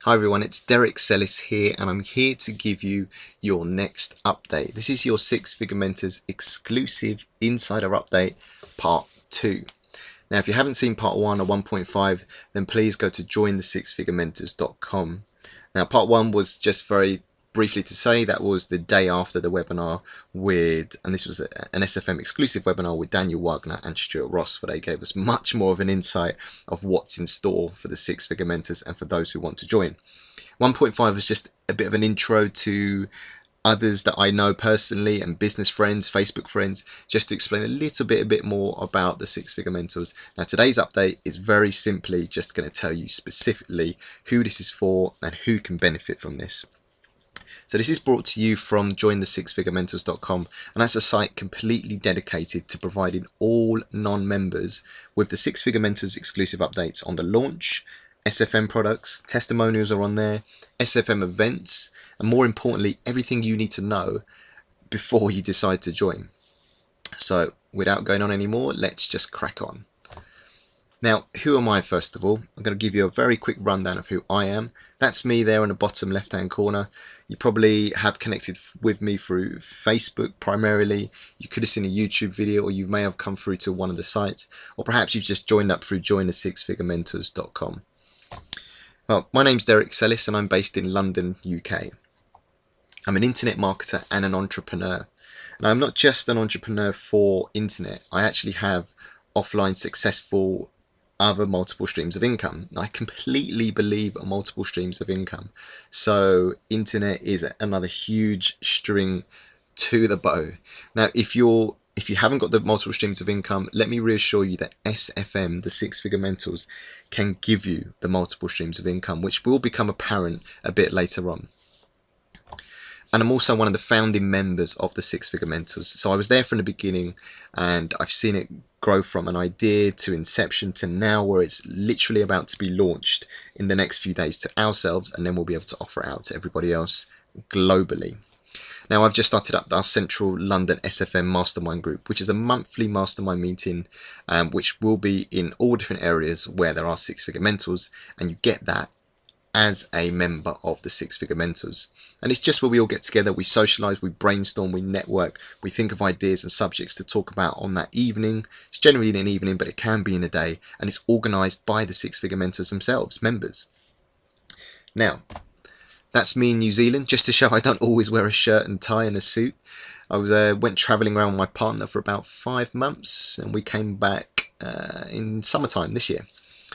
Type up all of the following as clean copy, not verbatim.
Hi everyone, it's Dereck Celis here, and I'm here to give you your next update. This is your Six Figure Mentors exclusive insider update, part 2. Now, if you haven't seen part 1 or 1.5, then please go to jointhesixfigurementors.com. Now, part 1 was just very briefly to say that was the day after the webinar and this was an SFM exclusive webinar with Daniel Wagner and Stuart Ross, where they gave us much more of an insight of what's in store for the Six Figure Mentors and for those who want to join. 1.5 was just a bit of an intro to others that I know personally and business friends, Facebook friends, just to explain a bit more about the Six Figure Mentors. Now, today's update is very simply just going to tell you specifically who this is for and who can benefit from this. So this is brought to you from jointhesixfigurementors.com, and that's a site completely dedicated to providing all non-members with the Six Figure Mentors exclusive updates on the launch, SFM products, testimonials are on there, SFM events, and more importantly, everything you need to know before you decide to join. So without going on anymore, let's just crack on. Now, who am I first of all? I'm going to give you a very quick rundown of who I am. That's me there in the bottom left hand corner. You probably have connected with me through Facebook primarily. You could have seen a YouTube video, or you may have come through to one of the sites, or perhaps you've just joined up through jointhesixfigurementors.com. Well, my name's Dereck Celis and I'm based in London, UK. I'm an internet marketer and an entrepreneur. And I'm not just an entrepreneur for internet. I actually have offline successful other multiple streams of income. I completely believe in multiple streams of income. So internet is another huge string to the bow. Now, if you haven't got the multiple streams of income, let me reassure you that SFM, the Six Figure Mentors, can give you the multiple streams of income, which will become apparent a bit later on. And I'm also one of the founding members of the Six Figure Mentors. So I was there from the beginning, and I've seen it grow from an idea to inception to now, where it's literally about to be launched in the next few days to ourselves, and then we'll be able to offer it out to everybody else globally. Now, I've just started up our Central London SFM Mastermind Group, which is a monthly mastermind meeting, which will be in all different areas where there are Six Figure Mentors, and you get that as a member of the Six Figure Mentors. And it's just where we all get together, we socialise, we brainstorm, we network, we think of ideas and subjects to talk about on that evening. It's generally in an evening, but it can be in a day, and it's organised by the Six Figure Mentors themselves, members. Now, that's me in New Zealand, just to show I don't always wear a shirt and tie and a suit. I went travelling around with my partner for about 5 months, and we came back in summertime this year.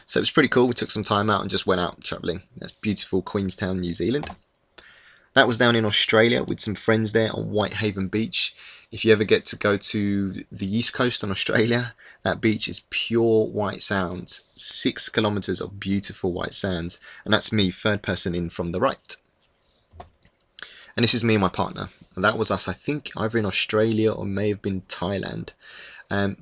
So it was pretty cool. We took some time out and just went out travelling. That's beautiful Queenstown, New Zealand. That was down in Australia with some friends there on Whitehaven Beach. If you ever get to go to the east coast on Australia, that beach is pure white sands. 6 kilometres of beautiful white sands. And that's me, third person in from the right. And this is me and my partner. And that was us, I think, either in Australia or may have been Thailand.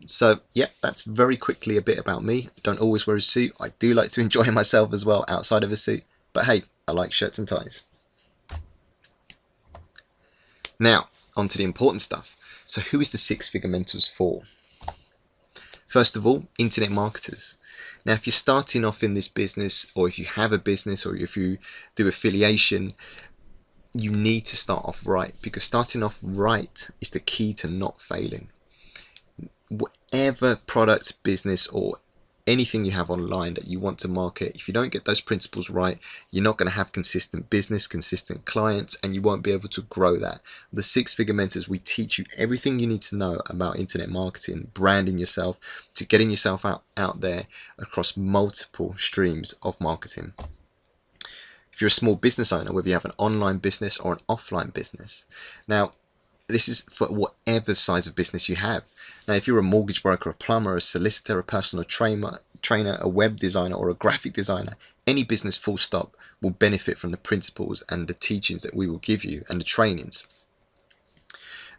So yeah, that's very quickly a bit about me. I don't always wear a suit. I do like to enjoy myself as well outside of a suit. But hey, I like shirts and ties. Now, on to the important stuff. So who is the Six Figure Mentors for? First of all, internet marketers. Now, if you're starting off in this business, or if you have a business, or if you do affiliation, you need to start off right, because starting off right is the key to not failing. Whatever product, business, or anything you have online that you want to market, if you don't get those principles right, you're not going to have consistent business, consistent clients, and you won't be able to grow that. The Six Figure Mentors, we teach you everything you need to know about internet marketing, branding yourself, to getting yourself out there across multiple streams of marketing. If you're a small business owner, whether you have an online business or an offline business, now this is for whatever size of business you have. Now, if you're a mortgage broker, a plumber, a solicitor, a personal trainer, a web designer, or a graphic designer, any business full stop will benefit from the principles and the teachings that we will give you and the trainings.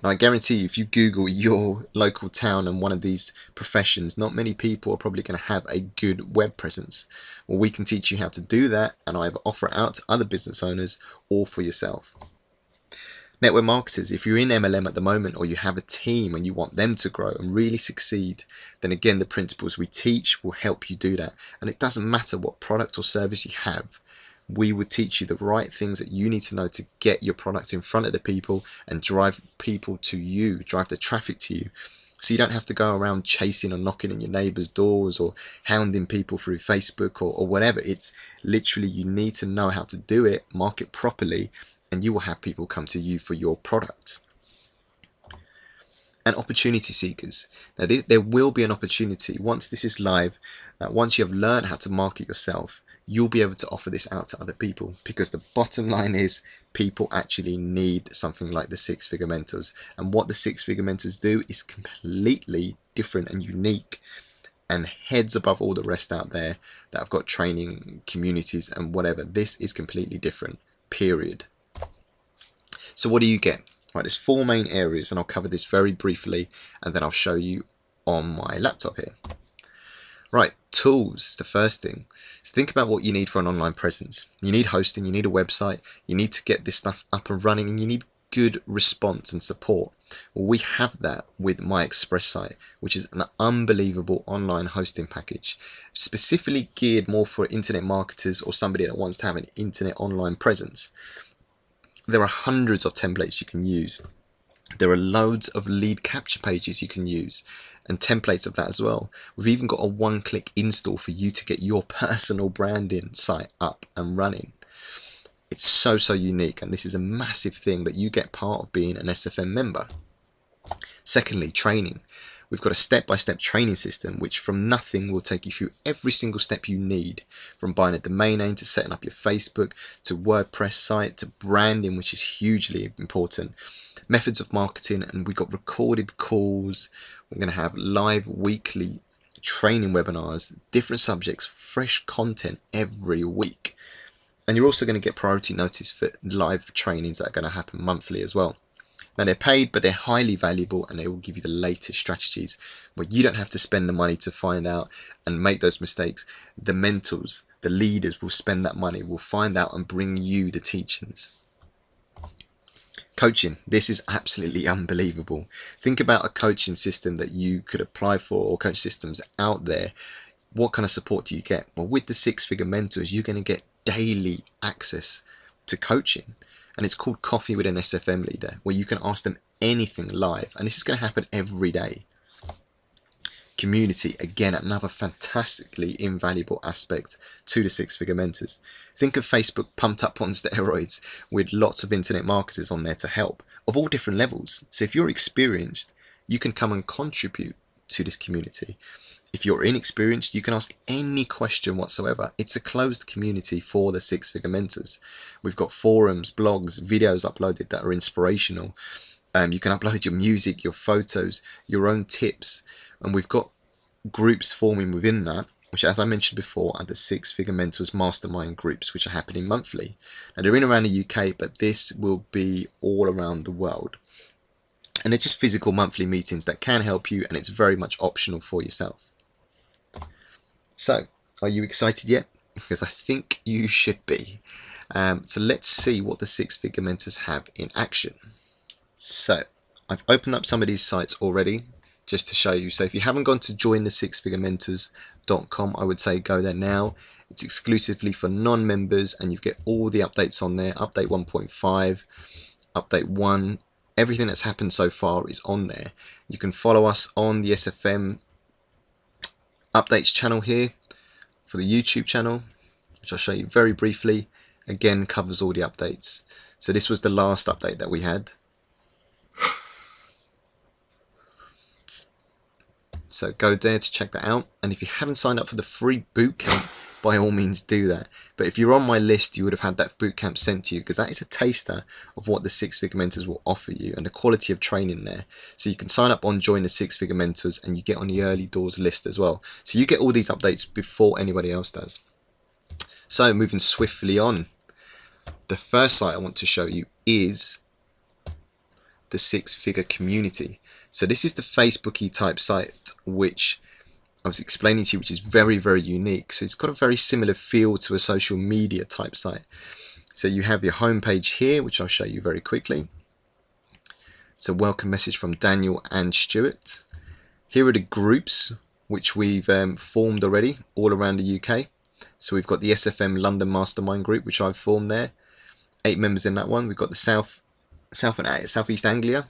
Now, I guarantee you, if you Google your local town and one of these professions, not many people are probably going to have a good web presence. Well, we can teach you how to do that, and either offer it out to other business owners or for yourself. Network marketers, if you're in MLM at the moment, or you have a team and you want them to grow and really succeed, then again, the principles we teach will help you do that. And it doesn't matter what product or service you have. we would teach you the right things that you need to know to get your product in front of the people and drive people to you, drive the traffic to you. So you don't have to go around chasing or knocking on your neighbours' doors or hounding people through Facebook or whatever. It's literally, you need to know how to do it, market properly, and you will have people come to you for your product. And opportunity seekers. Now there will be an opportunity once this is live, once you have learned how to market yourself, you'll be able to offer this out to other people, because the bottom line is people actually need something like the six-figure mentors, and what the six-figure mentors do is completely different and unique and heads above all the rest out there that have got training communities and whatever. This is completely different, period. So what do you get? Right, there's 4 main areas, and I'll cover this very briefly and then I'll show you on my laptop here. Right, tools is the first thing. So think about what you need for an online presence. You need hosting, you need a website, you need to get this stuff up and running, and you need good response and support. Well, we have that with My Express site, which is an unbelievable online hosting package, specifically geared more for internet marketers or somebody that wants to have an internet online presence. There are hundreds of templates you can use. There are loads of lead capture pages you can use and templates of that as well. We've even got a one-click install for you to get your personal branding site up and running. It's so unique, and this is a massive thing that you get part of being an SFM member. Secondly, training. We've got a step-by-step training system which from nothing will take you through every single step you need, from buying a domain name to setting up your Facebook to WordPress site to branding, which is hugely important, methods of marketing, and we've got recorded calls. We're going to have live weekly training webinars, different subjects, fresh content every week, and you're also going to get priority notice for live trainings that are going to happen monthly as well. Now they're paid, but they're highly valuable, and they will give you the latest strategies where you don't have to spend the money to find out and make those mistakes. The mentors, the leaders will spend that money, will find out and bring you the teachings. Coaching. This is absolutely unbelievable. Think about a coaching system that you could apply for, or coach systems out there. What kind of support do you get? Well, with the six-figure mentors, you're going to get daily access to coaching. And it's called Coffee with an SFM Leader, where you can ask them anything live, and this is going to happen every day. Community, again, another fantastically invaluable aspect to the six-figure mentors. Think of Facebook pumped up on steroids with lots of internet marketers on there to help of all different levels. So if you're experienced, you can come and contribute to this community. If you're inexperienced, you can ask any question whatsoever. It's a closed community for the six-figure mentors. We've got forums, blogs, videos uploaded that are inspirational. You can upload your music, your photos, your own tips, and we've got groups forming within that, which, as I mentioned before, are the six-figure mentors mastermind groups, which are happening monthly. Now they're in around the UK, but this will be all around the world. And they're just physical monthly meetings that can help you, and it's very much optional for yourself. So, are you excited yet? Because I think you should be. So let's see what the six-figure mentors have in action. So, I've opened up some of these sites already just to show you. So if you haven't gone to jointhesixfigurementors.com, I would say go there now. It's exclusively for non-members, and you get all the updates on there. Update 1.5, update 1, everything that's happened so far is on there. You can follow us on the SFM updates channel here for the YouTube channel, which I'll show you very briefly. Again, covers all the updates. So this was the last update that we had. So go there to check that out. And if you haven't signed up for the free bootcamp, by all means do that. But if you're on my list, you would have had that bootcamp sent to you, because that is a taster of what the six-figure mentors will offer you and the quality of training there. So you can sign up on Join the Six-Figure Mentors, and you get on the early doors list as well. So you get all these updates before anybody else does. So moving swiftly on, the first site I want to show you is the six-figure community. So this is the Facebooky type site which I was explaining to you, which is very, very unique. So it's got a very similar feel to a social media type site. So you have your homepage here, which I'll show you very quickly. It's a welcome message from Daniel and Stuart. Here are the groups which we've formed already all around the UK. So we've got the SFM London Mastermind group, which I've formed there. 8 members in that one. We've got the South and Southeast Anglia,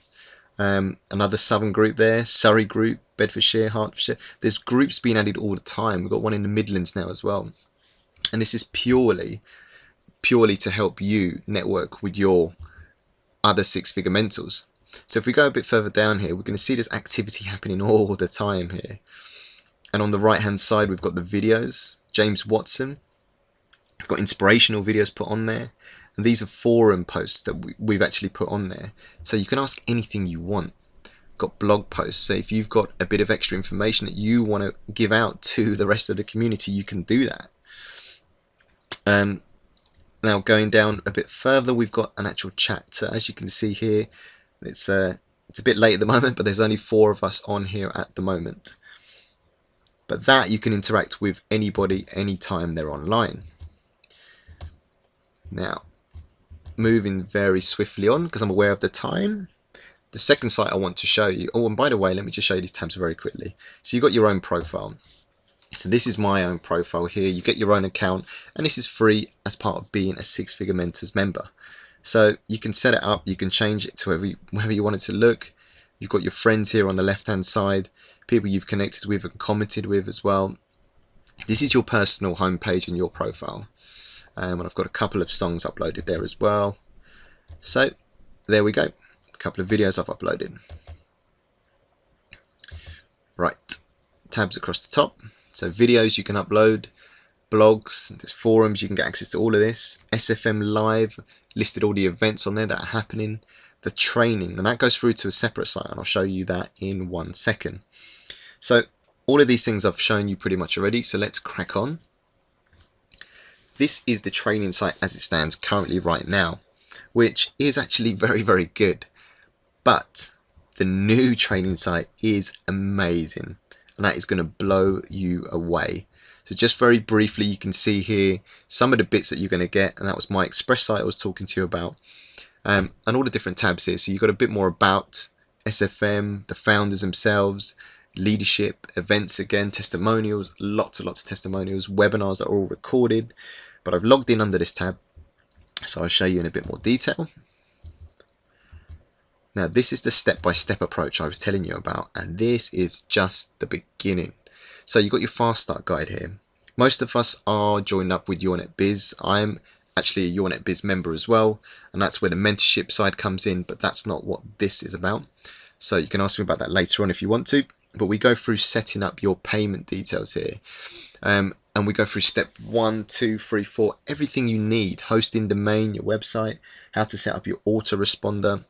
another Southern group there, Surrey group, Bedfordshire, Hertfordshire. There's groups being added all the time. We've got one in the Midlands now as well. And this is purely to help you network with your other six-figure mentors. So if we go a bit further down here, we're going to see this activity happening all the time here. And on the right hand side, we've got the videos. James Watson. We've got inspirational videos put on there. And these are forum posts that we've actually put on there. So you can ask anything you want. We've got blog posts. So if you've got a bit of extra information that you want to give out to the rest of the community, you can do that. Now going down a bit further, we've got an actual chat. So as you can see here, it's a bit late at the moment, but there's only 4 of us on here at the moment. But that you can interact with anybody anytime they're online. Now, moving very swiftly on, because I'm aware of the time, the second site I want to show you, oh, and by the way, let me just show you these tabs very quickly. So you've got your own profile. So this is my own profile here. You get your own account, and this is free as part of being a Six Figure Mentors member. So you can set it up, you can change it to wherever you want it to look. You've got your friends here on the left hand side, people you've connected with and commented with as well. This is your personal homepage and your profile. And I've got a couple of songs uploaded there as well. So there we go, a couple of videos I've uploaded. Right, tabs across the top. So videos you can upload, blogs, there's forums, you can get access to all of this. SFM Live, listed all the events on there that are happening. The training, and that goes through to a separate site, and I'll show you that in 1 second. So all of these things I've shown you pretty much already, so let's crack on. This is the training site as it stands currently right now, which is actually very, very good. But the new training site is amazing, and that is going to blow you away. So just very briefly, you can see here some of the bits that you're going to get, and that was my Express site I was talking to you about, and all the different tabs here. So you've got a bit more about SFM, the founders themselves, leadership, events again, testimonials, lots and lots of testimonials, webinars that are all recorded. But I've logged in under this tab, so I'll show you in a bit more detail. Now this is the step-by-step approach I was telling you about, and this is just the beginning. So you've got your fast start guide here. Most of us are joined up with YourNet Biz. I'm actually a YourNet Biz member as well, and that's where the mentorship side comes in, but that's not what this is about. So you can ask me about that later on if you want to, but we go through setting up your payment details here. And we go through step 1, 2, 3, 4, everything you need, hosting domain, your website, how to set up your autoresponder,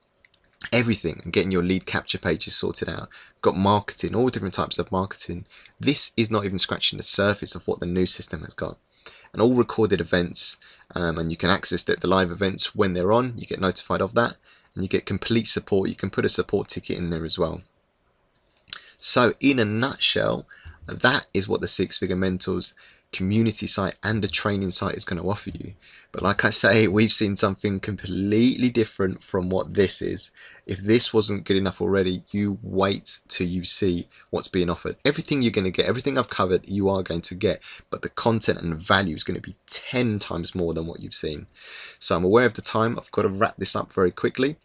everything, and getting your lead capture pages sorted out. Got marketing, all different types of marketing. This is not even scratching the surface of what the new system has got. And all recorded events, and you can access the live events when they're on, you get notified of that, and you get complete support. You can put a support ticket in there as well. So in a nutshell, that is what the Six Figure Mentors community site and the training site is going to offer you. But like I say, we've seen something completely different from what this is. If this wasn't good enough already, you wait till you see what's being offered. Everything you're going to get, everything I've covered, you are going to get, but the content and value is going to be 10 times more than what you've seen. So I'm aware of the time, I've got to wrap this up very quickly.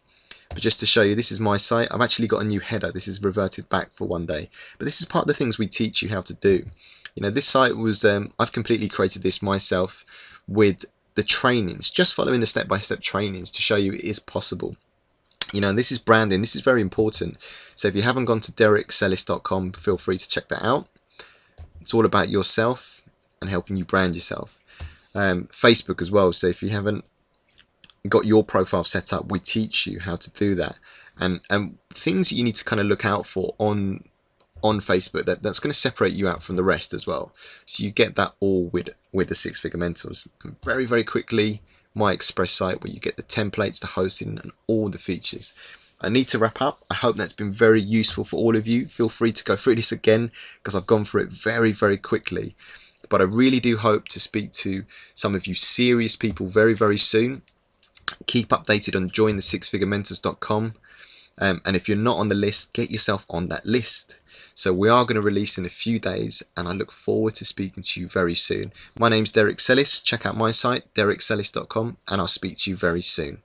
But just to show you, this is my site. I've actually got a new header. This is reverted back for one day. But this is part of the things we teach you how to do. You know, this site was, I've completely created this myself with the trainings, just following the step-by-step trainings to show you it is possible. You know, and this is branding. This is very important. So if you haven't gone to dereckcelis.com, feel free to check that out. It's all about yourself and helping you brand yourself. Facebook as well. So if you haven't got your profile set up, we teach you how to do that, and things that you need to kind of look out for on Facebook that's going to separate you out from the rest as well. So you get that all with the Six Figure Mentors. And very, very quickly, my Express site where you get the templates, the hosting, and all the features. I need to wrap up. I hope that's been very useful for all of you. Feel free to go through this again because I've gone through it very, very quickly. But I really do hope to speak to some of you serious people very, very soon. Keep updated on jointhesixfigurementors.com. And if you're not on the list, get yourself on that list. So we are going to release in a few days, and I look forward to speaking to you very soon. My name's Dereck Celis. Check out my site, dereckcelis.com, and I'll speak to you very soon.